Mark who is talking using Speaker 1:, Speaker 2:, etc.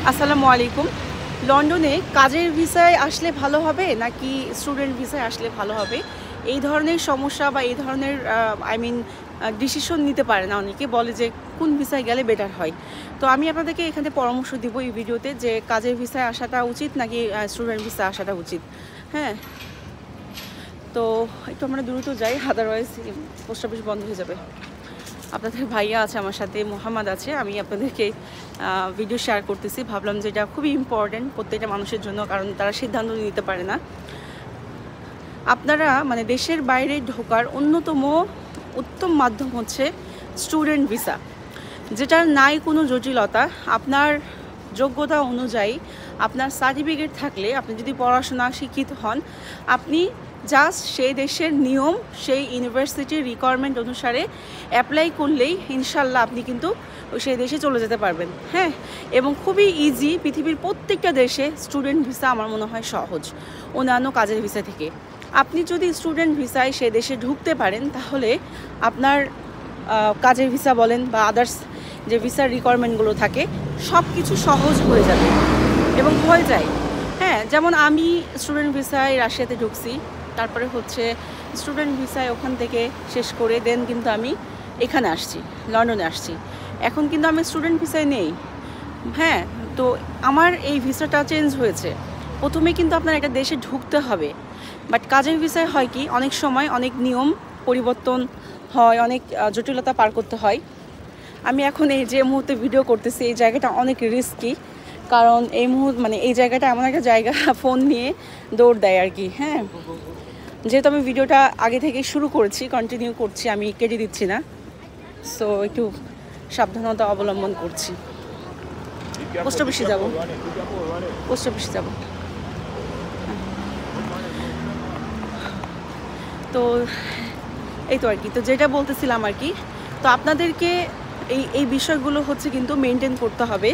Speaker 1: আসসালামু আলাইকুম। লন্ডনে কাজের ভিসায় আসলে ভালো হবে নাকি স্টুডেন্ট ভিসায় আসলে ভালো হবে? এই ধরনের সমস্যা বা এই ধরনের ডিসিশন নিতে পারে না অনেকে, বলে যে কোন ভিসায় গেলে বেটার হয়। তো আমি আপনাদেরকে এখানে পরামর্শ দিব এই ভিডিওতে যে কাজের ভিসায় আসাটা উচিত নাকি স্টুডেন্ট ভিসায় আসাটা উচিত। হ্যাঁ, তো একটু আমরা দ্রুত যাই, আদারওয়াইজ পোস্ট অফিস বন্ধ হয়ে যাবে। আপনাদের ভাইয়া আছে আমার সাথে, মোহাম্মদ আছে, আমি আপনাদেরকে ভিডিও শেয়ার করতেছি। ভাবলাম যে এটা খুবই ইম্পর্ট্যান্ট প্রত্যেকটা মানুষের জন্য, কারণ তারা সিদ্ধান্ত নিতে পারে না। আপনারা দেশের বাইরে ঢোকার অন্যতম উত্তম মাধ্যম হচ্ছে স্টুডেন্ট ভিসা, যেটার নাই কোনো জটিলতা। আপনার যোগ্যতা অনুযায়ী আপনার সার্টিফিকেট থাকলে, আপনি যদি পড়াশোনা শিক্ষিত হন, আপনি জাস্ট সেই দেশের নিয়ম, সেই ইউনিভার্সিটির রিকোয়ারমেন্ট অনুসারে অ্যাপ্লাই করলেই ইনশাল্লাহ আপনি কিন্তু সেই দেশে চলে যেতে পারবেন। হ্যাঁ, এবং খুবই ইজি। পৃথিবীর প্রত্যেকটা দেশে স্টুডেন্ট ভিসা আমার মনে হয় সহজ অন্যান্য কাজের ভিসা থেকে। আপনি যদি স্টুডেন্ট ভিসায় সে দেশে ঢুকতে পারেন, তাহলে আপনার কাজের ভিসা বলেন বা আদার্স যে ভিসার রিকোয়ারমেন্টগুলো থাকে সব কিছু সহজ হয়ে যাবে এবং হয়ে যায়। হ্যাঁ, যেমন আমি স্টুডেন্ট ভিসায় রাশিয়াতে ঢুকছি, তারপরে হচ্ছে স্টুডেন্ট ভিসায় ওখান থেকে শেষ করে দেন কিন্তু আমি এখানে আসছি, লন্ডনে আসছি। এখন কিন্তু আমি স্টুডেন্ট ভিসায় নেই। হ্যাঁ, তো আমার এই ভিসাটা চেঞ্জ হয়েছে। প্রথমে কিন্তু আপনার একটা দেশে ঢুকতে হবে, বাট কাজের ভিসায় হয় কি, অনেক সময় অনেক নিয়ম পরিবর্তন হয়, অনেক জটিলতা পার করতে হয়। আমি এখন এই যে মুহূর্তে ভিডিও করতেছি, এই জায়গাটা অনেক রিস্কি, কারণ এই এই জায়গাটা এমন একটা জায়গা ফোন নিয়ে দৌড় দেয় আর কি। হ্যাঁ, যেহেতু আমি ভিডিওটা আগে থেকে শুরু করেছি, কন্টিনিউ করছি, আমি কেটে দিচ্ছি না, সো একটু সাবধানতা অবলম্বন করছি। পোস্ট অফিসে যাবো, পোস্ট অফিসে যাবো। তো এই তো আর কি, তো যেটা বলতেছিলাম আর কি, তো আপনাদেরকে এই বিষয়গুলো হচ্ছে কিন্তু মেনটেন করতে হবে।